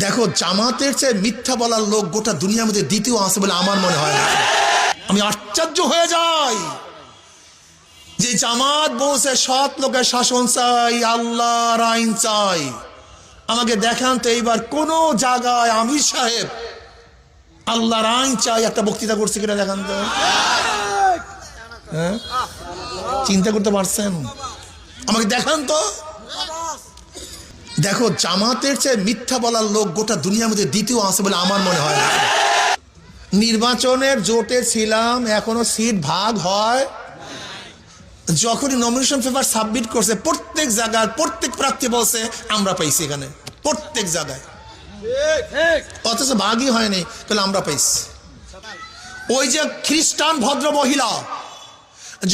দেখো, জামাতের চেয়ে মিথ্যা বলার লোক গোটা দুনিয়ার মধ্যে দ্বিতীয় আছে বলে আমার মনে হয় না। আমি আশ্চর্য হয়ে যাই যে জামাত বলছে সৎ লোকের শাসন চাই, আল্লাহর আইন চাই। আমাকে দেখান তো এইবার কোন জায়গায় আমির সাহেব আল্লাহর আইন চাই একটা বক্তৃতা করছে কিনা দেখান তো। হ্যাঁ, চিন্তা করতে পারছেন? আমাকে দেখান তো। দেখো, জামাতের চেয়ে মিথ্যা বলার লোক গোটা দুনিয়ার মধ্যে দ্বিতীয় আছে বলে আমার মনে হয় না। নির্বাচনের জোটে ছিলাম, এখনো সিট ভাগ হয়। যখনই নমিনেশন পেপার সাবমিট করছে প্রত্যেক জায়গায় প্রত্যেক প্রার্থী বলছে আমরা পাইছি এখানে, প্রত্যেক জায়গায়, অথচ ভাগই হয়নি, তাহলে আমরা পাইছি। ওই যে খ্রিস্টান ভদ্র মহিলা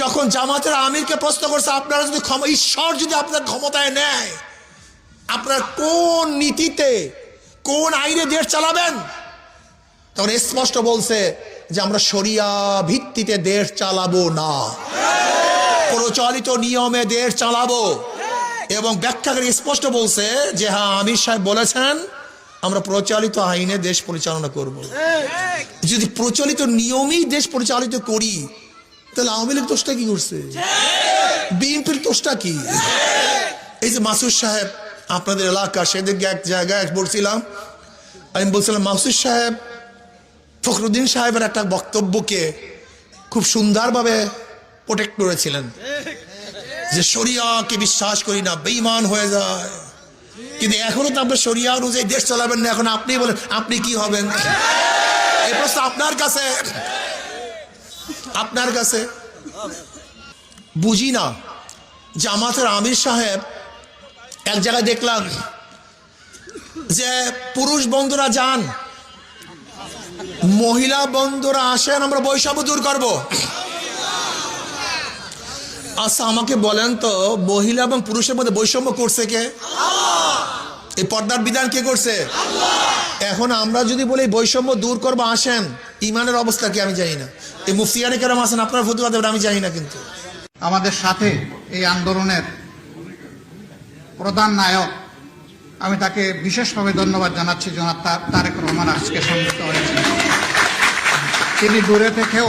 যখন জামাতের আমিরকে প্রশ্ন করছে আপনারা যদি ঈশ্বর যদি আপনার ক্ষমতায় নেয় আপনার কোন নীতিতে কোন আইনে দেশ চালাবেন, তখন স্পষ্ট বলছে যে আমরা শরিয়া ভিত্তিতে দেশ চালাবো না, প্রচলিত নিয়মে দেশ চালাবো। এবং ব্যাখ্যা করে স্পষ্ট বলছে যে হ্যাঁ, আমির সাহেব বলেছেন আমরা প্রচলিত আইনে দেশ পরিচালনা করব। যদি প্রচলিত নিয়মেই দেশ পরিচালিত করি তাহলে আওয়ামী লীগ দোষটা কি করছে? বিএনপির দোষটা কি? এই যে মাসুদ সাহেব আপনাদের এলাকা, সেদিকে এক জায়গায় বলছিলাম, আমি বলছিলাম মাসুদ সাহেব ফখরুদ্দিন সাহেবের একটা বক্তব্যকে খুব সুন্দরভাবে প্রোটেক্ট করেছিলেন যে শরিয়াকে বিশ্বাস করি না, বেঈমান হয়ে যায়। কিন্তু এখনো তো আপনার শরিয়া অনুযায়ী দেশ চালাবেন না, এখন আপনি বলেন আপনি কি হবেন? এই প্রশ্ন আপনার কাছে, আপনার কাছে। বুঝি না, জামাতের আমির সাহেব এক জায়গায় দেখলাম যে পুরুষ বন্ধুরা যান, মহিলা বন্ধুরা আসেন, আমরা বৈষম্য দূর করবো। আচ্ছা, আমাকে বলেন তো, মহিলা এবং পুরুষের মধ্যে বৈষম্য করছে কে? এই পর্দার বিধান কে করছে? এখন আমরা যদি বলি বৈষম্য দূর করবো, আসেন, ইমানের অবস্থা কি আমি জানি না। এই মুফতিয়ানে কেরাম আছেন, আপনার ফতুয়া দেবেন আমি জানি না। কিন্তু আমাদের সাথে এই আন্দোলনের প্রধান নায়ক, আমি তাকে বিশেষভাবে ধন্যবাদ জানাচ্ছি। জনাব তারেক রহমান আজকে সংযুক্ত হয়েছেন। তিনি দূরে থেকেও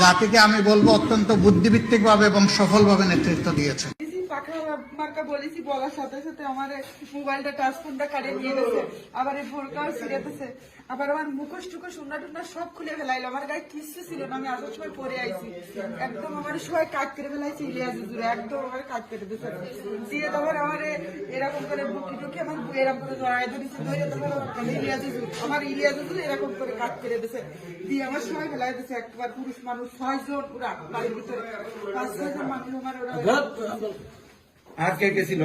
জাতিকে আমি বলবো অত্যন্ত বুদ্ধিভিত্তিকভাবে এবং সফলভাবে নেতৃত্ব দিয়েছেন। বলেছি বলার সাথে সাথে আমার মোবাইলটা টাচ ফোনটা কাটিয়ে নিয়ে গেছে, আবার এই ভোরকাও ছিঁড়েছে, আবার আমার মুখোশ টুকোশ উন্না টুন্না সব খুলে ফেলাইলো। আমার গায়ে কিচ্ছু ছিল না, আমি আসার সময় পরে আইছি, একদম আমার সবাই কাট করে ফেলাইছে। ইলিয়াস হুজুরে একদম আমার কাট করে দিতে দিয়ে তোমার আমার এরকম করে বুকি টুকি আমার এরকম করে জড়াই ধরেছে, ধরে তোমার ইলিয়াস হুজুর এরকম করে কাট করে দিছে, দিয়ে আমার সবাই ফেলাই দিছে। একবার পুরুষ মানুষ 6 জন পুরা বাড়ির ভিতরে 5-6 জন মানুষ আমার ওরা। আর কে কে ছিল?